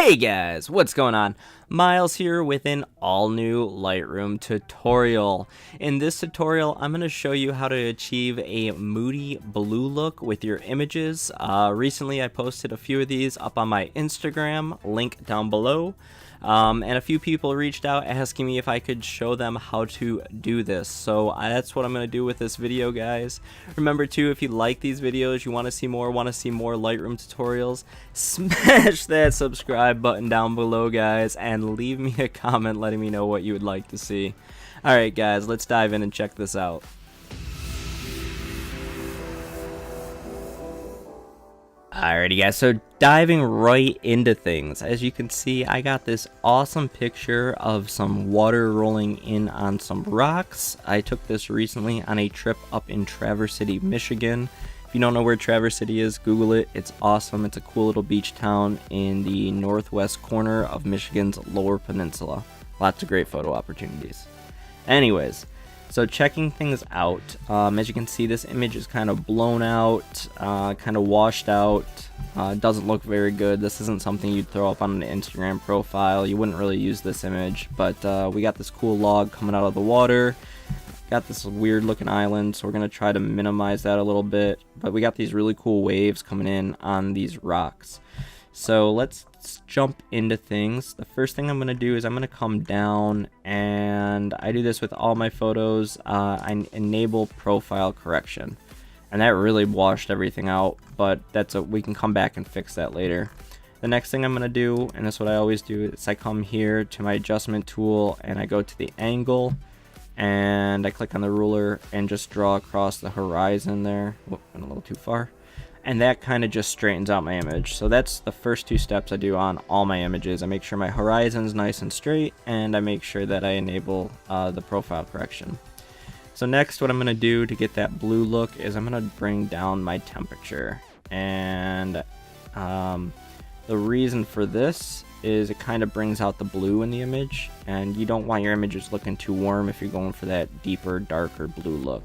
Hey guys, what's going on? Myles here with an all-new Lightroom tutorial. In this tutorial, I'm going to show you how to achieve a moody blue look with your images. Recently, I posted a few of these up on my Instagram, link down below. And a few people reached out asking me if I could show them how to do this. So that's what I'm going to do with this video, guys. Remember too, if you like these videos, you want to see more Lightroom tutorials, smash that subscribe button down below, guys, and leave me a comment letting me know what you would like to see. Alright guys, let's dive in and check this out. Alrighty guys, so diving right into things, as you can see, I got this awesome picture of some water rolling in on some rocks. I took this recently on a trip up in Traverse City, Michigan. If you don't know where Traverse City is, Google it. It's awesome. It's a cool little beach town in the northwest corner of Michigan's Lower Peninsula. Lots of great photo opportunities. Anyways, so checking things out, as you can see, this image is kind of blown out, kind of washed out, doesn't look very good. This isn't something you'd throw up on an Instagram profile. You wouldn't really use this image, but we got this cool log coming out of the water, got this weird looking island, so we're going to try to minimize that a little bit, but we got these really cool waves coming in on these rocks. So let's jump into things. The first thing I'm going to do is I'm going to come down, and I do this with all my photos. I enable profile correction, and that really washed everything out, but we can come back and fix that later. The next thing I'm going to do, and that's what I always do, is I come here to my adjustment tool and I go to the angle and I click on the ruler and just draw across the horizon there. Whoop, went a little too far. And that kind of just straightens out my image. So that's the first two steps I do on all my images. I make sure my horizon's nice and straight, and I make sure that I enable the profile correction. So next, what I'm going to do to get that blue look is I'm going to bring down my temperature. And the reason for this is it kind of brings out the blue in the image, and you don't want your images looking too warm if you're going for that deeper, darker blue look.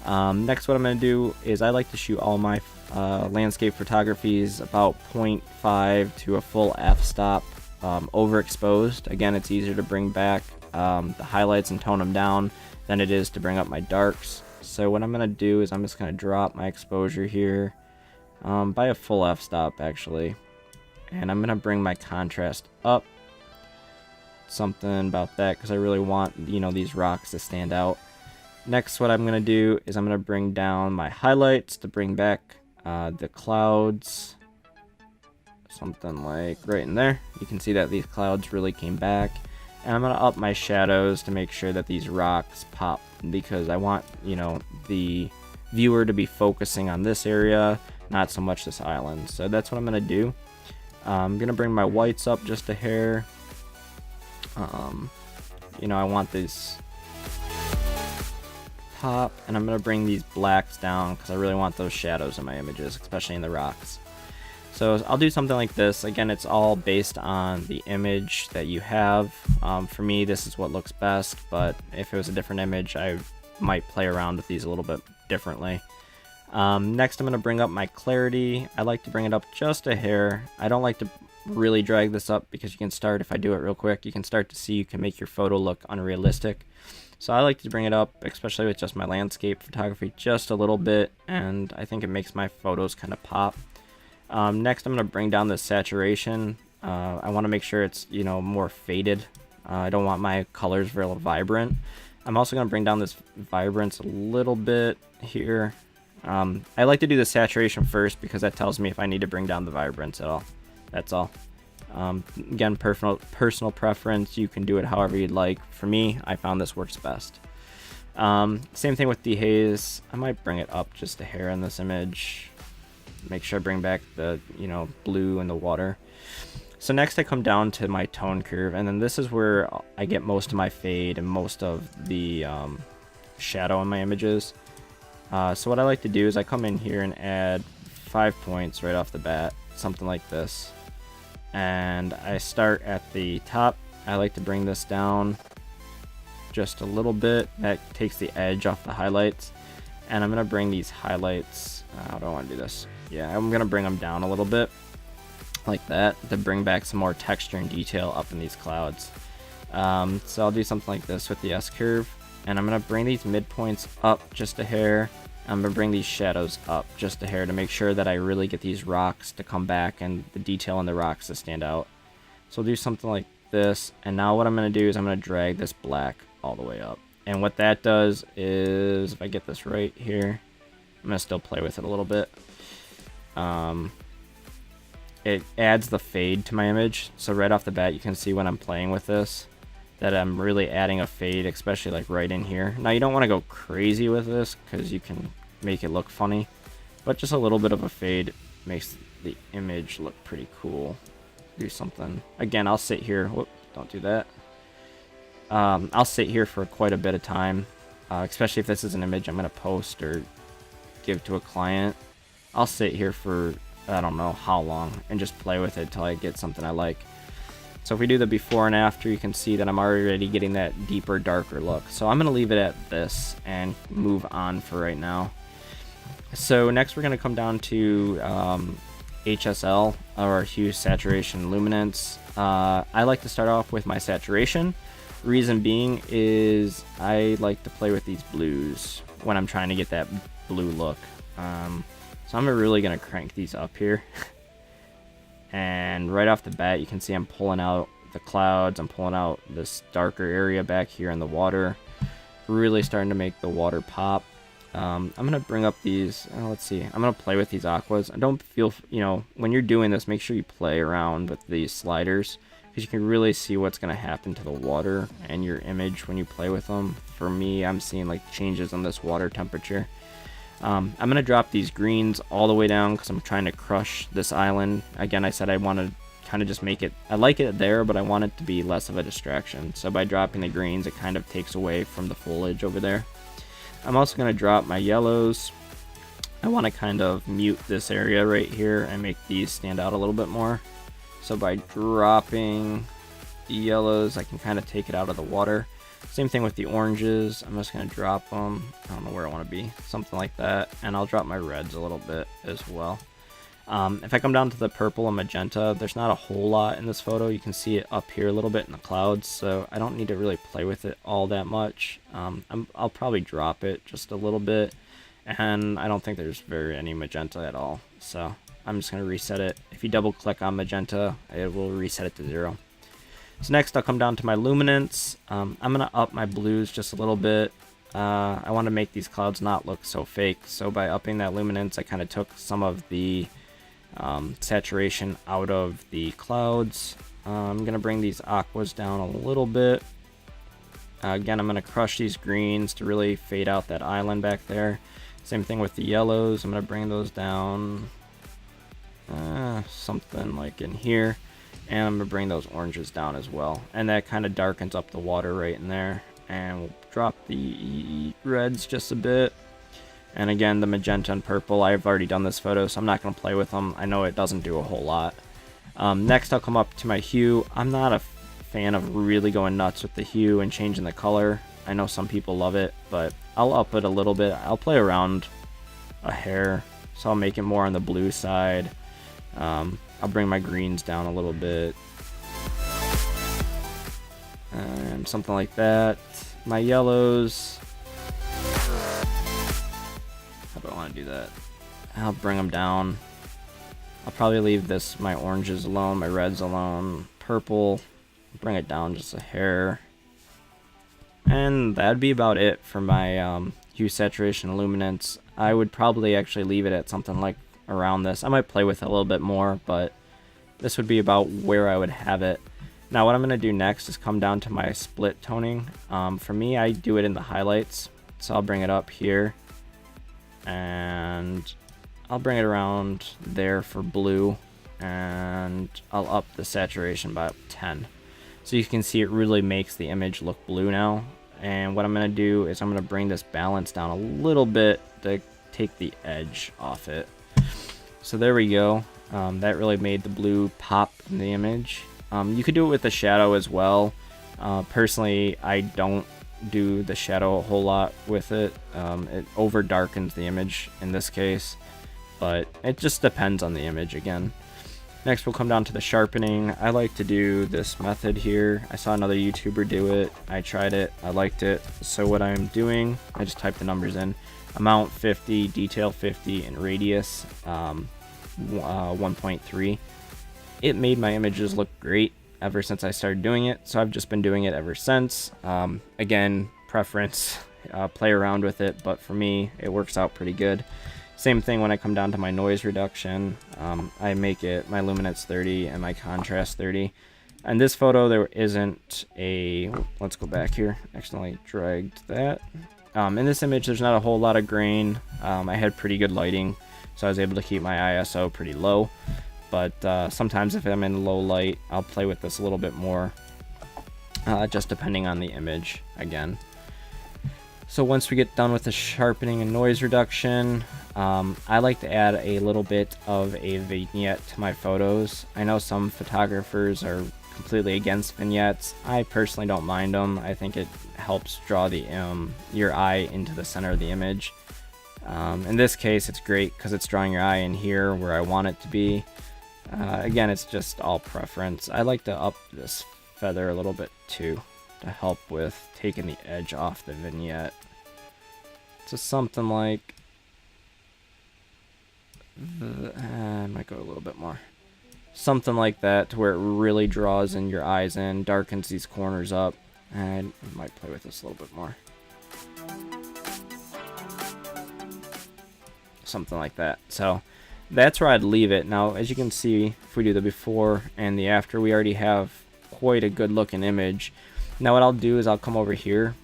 Next, what I'm going to do is I like to shoot all my landscape photographies about 0.5 to a full f-stop, overexposed. Again, it's easier to bring back the highlights and tone them down than it is to bring up my darks. So what I'm going to do is I'm just going to drop my exposure here by a full f-stop actually, and I'm going to bring my contrast up something about that because I really want these rocks to stand out. Next, what I'm going to do is I'm going to bring down my highlights to bring back the clouds, something like right in there. You can see that these clouds really came back. And I'm going to up my shadows to make sure that these rocks pop, because I want, the viewer to be focusing on this area, not so much this island. So that's what I'm going to do. I'm going to bring my whites up just a hair. I want this pop, and I'm going to bring these blacks down because I really want those shadows in my images, especially in the rocks. So I'll do something like this. Again, it's all based on the image that you have. For me, this is what looks best, but if it was a different image, I might play around with these a little bit differently. Next, I'm going to bring up my clarity. I like to bring it up just a hair. I don't like to really drag this up because you can start, if I do it real quick, you can start to see you can make your photo look unrealistic. So I like to bring it up, especially with just my landscape photography, just a little bit, and I think it makes my photos kind of pop. Next, I'm going to bring down the saturation. I want to make sure it's, more faded. I don't want my colors very vibrant. I'm also going to bring down this vibrance a little bit here. I like to do the saturation first because that tells me if I need to bring down the vibrance at all. That's all. Again, personal preference. You can do it however you'd like. For me, I found this works best. Same thing with dehaze. I might bring it up just a hair in this image. Make sure I bring back the blue in the water. So next I come down to my tone curve, and then this is where I get most of my fade and most of the shadow in my images. So what I like to do is I come in here and add 5 points right off the bat, something like this. And I start at the top. I like to bring this down just a little bit. That takes the edge off the highlights. And I'm going to bring these highlights, how do I want to do this? Yeah, I'm going to bring them down a little bit. like that, to bring back some more texture and detail up in these clouds. So I'll do something like this with the S-curve, and I'm going to bring these midpoints up just a hair. I'm going to bring these shadows up just a hair to make sure that I really get these rocks to come back and the detail in the rocks to stand out. So I'll do something like this, and now what I'm going to do is I'm going to drag this black all the way up. And what that does is, if I get this right here, I'm going to still play with it a little bit. It adds the fade to my image, so right off the bat you can see when I'm playing with this that I'm really adding a fade, especially like right in here. Now you don't want to go crazy with this because you can make it look funny, but just a little bit of a fade makes the image look pretty cool. Do something. Again, I'll sit here. Whoop, don't do that. I'll sit here for quite a bit of time, especially if this is an image I'm going to post or give to a client. I'll sit here for I don't know how long and just play with it till I get something I like. So if we do the before and after, you can see that I'm already getting that deeper, darker look. So I'm going to leave it at this and move on for right now. So next we're going to come down to HSL, or hue, saturation, luminance. I like to start off with my saturation. Reason being is I like to play with these blues when I'm trying to get that blue look. So I'm really going to crank these up here. And right off the bat, you can see I'm pulling out the clouds. I'm pulling out this darker area back here in the water. Really starting to make the water pop. I'm going to bring up these, let's see, I'm going to play with these aquas. I don't feel, when you're doing this, make sure you play around with these sliders, because you can really see what's going to happen to the water and your image when you play with them. For me, I'm seeing like changes in this water temperature. I'm going to drop these greens all the way down because I'm trying to crush this island. Again, I said I want to kind of just make it, I like it there, but I want it to be less of a distraction. So by dropping the greens, it kind of takes away from the foliage over there. I'm also going to drop my yellows. I want to kind of mute this area right here and make these stand out a little bit more. So by dropping the yellows, I can kind of take it out of the water. Same thing with the oranges. I'm just going to drop them. I don't know where I want to be. Something like that. And I'll drop my reds a little bit as well. If I come down to the purple and magenta, there's not a whole lot in this photo. You can see it up here a little bit in the clouds, so I don't need to really play with it all that much. I'll probably drop it just a little bit, and I don't think there's any magenta at all. So I'm just going to reset it. If you double click on magenta, it will reset it to 0. So next I'll come down to my luminance. I'm going to up my blues just a little bit. I want to make these clouds not look so fake, so by upping that luminance I kind of took some of the saturation out of the clouds. I'm going to bring these aquas down a little bit. Again, I'm going to crush these greens to really fade out that island back there. Same thing with the yellows. I'm going to bring those down something like in here. And I'm going to bring those oranges down as well. And that kind of darkens up the water right in there. And we'll drop the reds just a bit. And again, the magenta and purple, I've already done this photo, so I'm not going to play with them. I know it doesn't do a whole lot. Next, I'll come up to my hue. I'm not a fan of really going nuts with the hue and changing the color. I know some people love it, but I'll up it a little bit. I'll play around a hair, so I'll make it more on the blue side. I'll bring my greens down a little bit. And something like that. My yellows. How do I want to do that? I'll bring them down. I'll probably leave my oranges alone, my reds alone. Purple, bring it down just a hair. And that'd be about it for my hue, saturation, luminance. I would probably actually leave it at something like around this. I might play with it a little bit more, but this would be about where I would have it. Now what I'm going to do next is come down to my split toning. For me, I do it in the highlights. So I'll bring it up here. And I'll bring it around there for blue. And I'll up the saturation by 10. So you can see it really makes the image look blue now. And what I'm going to do is I'm going to bring this balance down a little bit to take the edge off it. So there we go. That really made the blue pop in the image. You could do it with the shadow as well. Personally, I don't do the shadow a whole lot with it. It over darkens the image in this case, but it just depends on the image again. Next we'll come down to the sharpening. I like to do this method here. I saw another YouTuber do it. I tried it. I liked it. So what I'm doing, I just type the numbers in. Amount 50, detail 50, and radius 1.3. It made my images look great ever since I started doing it. So I've just been doing it ever since. Again, preference, play around with it. But for me, it works out pretty good. Same thing when I come down to my noise reduction. I make it my luminance 30 and my contrast 30. And this photo, there isn't a... Let's go back here. Accidentally dragged that. In this image, there's not a whole lot of grain. I had pretty good lighting, so I was able to keep my ISO pretty low. But sometimes if I'm in low light, I'll play with this a little bit more, just depending on the image, again. So once we get done with the sharpening and noise reduction, I like to add a little bit of a vignette to my photos. I know some photographers are completely against vignettes. I personally don't mind them. I think it helps draw the your eye into the center of the image. In this case, it's great because it's drawing your eye in here where I want it to be. Again, it's just all preference. I like to up this feather a little bit too, to help with taking the edge off the vignette. So something like, I might go a little bit more. Something like that, to where it really draws in your eyes in, darkens these corners up, and I might play with this a little bit more. Something like that. So that's where I'd leave it. Now, as you can see, if we do the before and the after, we already have quite a good looking image. Now what I'll do is I'll come over here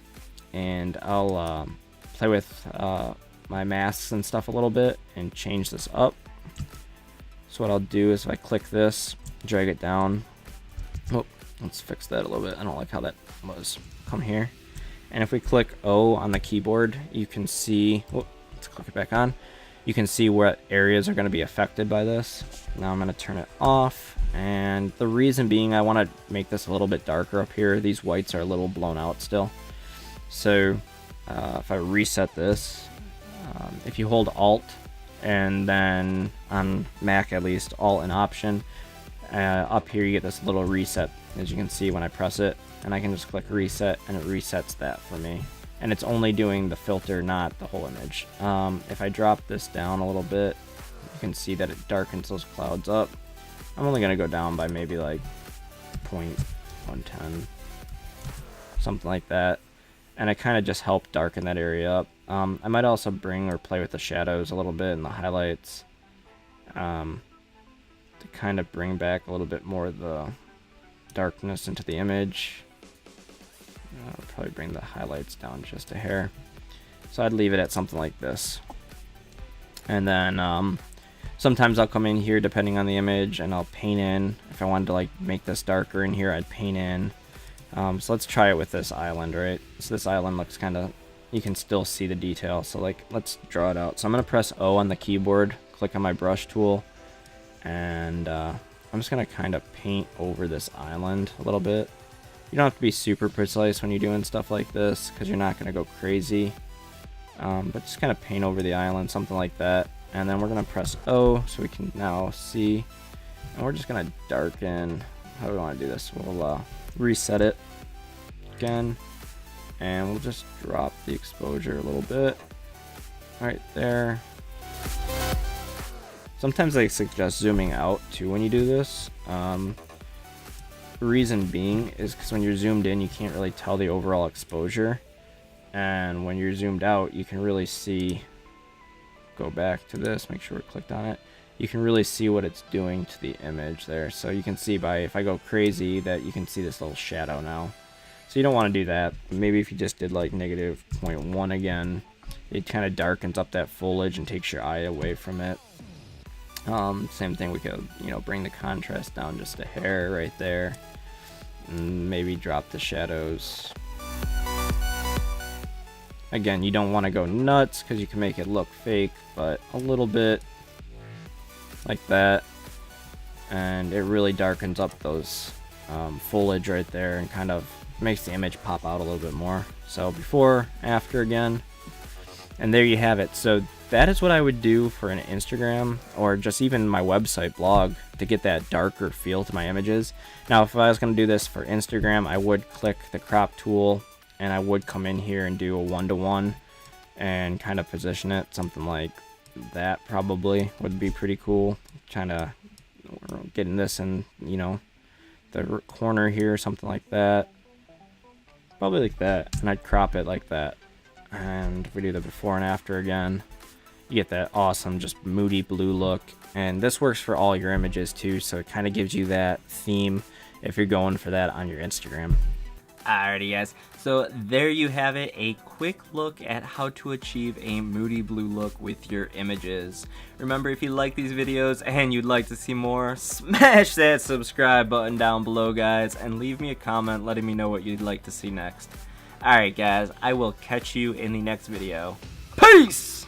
and I'll play with my masks and stuff a little bit and change this up. So what I'll do is if I click this, drag it down. Oh, let's fix that a little bit. I don't like how that was. Come here. And if we click O on the keyboard, you can see, oh, let's click it back on. You can see what areas are going to be affected by this. Now I'm going to turn it off. And the reason being, I want to make this a little bit darker up here. These whites are a little blown out still. So if I reset this, if you hold Alt and then on Mac at least, Alt and Option, up here you get this little reset, as you can see when I press it. And I can just click reset and it resets that for me. And it's only doing the filter, not the whole image. If I drop this down a little bit, you can see that it darkens those clouds up. I'm only going to go down by maybe like 0.110, something like that. And I kind of just help darken that area up. I might also bring or play with the shadows a little bit and the highlights to kind of bring back a little bit more of the darkness into the image. I'll probably bring the highlights down just a hair. So I'd leave it at something like this. And then sometimes I'll come in here depending on the image and I'll paint in. If I wanted to like make this darker in here, I'd paint in. So let's try it with this island, right? So this island looks kind of, you can still see the detail. So like, let's draw it out. So I'm going to press O on the keyboard, click on my brush tool, and I'm just going to kind of paint over this island a little bit. You don't have to be super precise when you're doing stuff like this because you're not going to go crazy. But just kind of paint over the island, something like that. And then we're going to press O so we can now see. And we're just going to darken. How do we want to do this? We'll reset it again. And we'll just drop the exposure a little bit. Right there. Sometimes I suggest zooming out too when you do this. Reason being is because when you're zoomed in, you can't really tell the overall exposure. And when you're zoomed out, you can really see, go back to this, make sure we're clicked on it. You can really see what it's doing to the image there. So you can see by, if I go crazy, that you can see this little shadow now. So you don't want to do that. Maybe if you just did like negative 0.1 again, it kind of darkens up that foliage and takes your eye away from it. Same thing, we could, bring the contrast down just a hair right there. And maybe drop the shadows. Again, you don't want to go nuts because you can make it look fake, but a little bit like that. And it really darkens up those foliage right there and kind of makes the image pop out a little bit more. So before, after again. And there you have it. So that is what I would do for an Instagram or just even my website blog to get that darker feel to my images. Now, if I was going to do this for Instagram, I would click the crop tool and I would come in here and do a 1:1 and kind of position it something like that. Probably would be pretty cool. Trying to getting this in, you know, the corner here, something like that. Probably like that, and I'd crop it like that. And if we do the before and after again, you get that awesome just moody blue look. And this works for all your images too, so it kind of gives you that theme if you're going for that on your Instagram. Alrighty guys, so there you have it, a quick look at how to achieve a moody blue look with your images. Remember, if you like these videos and you'd like to see more, smash that subscribe button down below guys, and leave me a comment letting me know what you'd like to see next. Alright guys, I will catch you in the next video. Peace!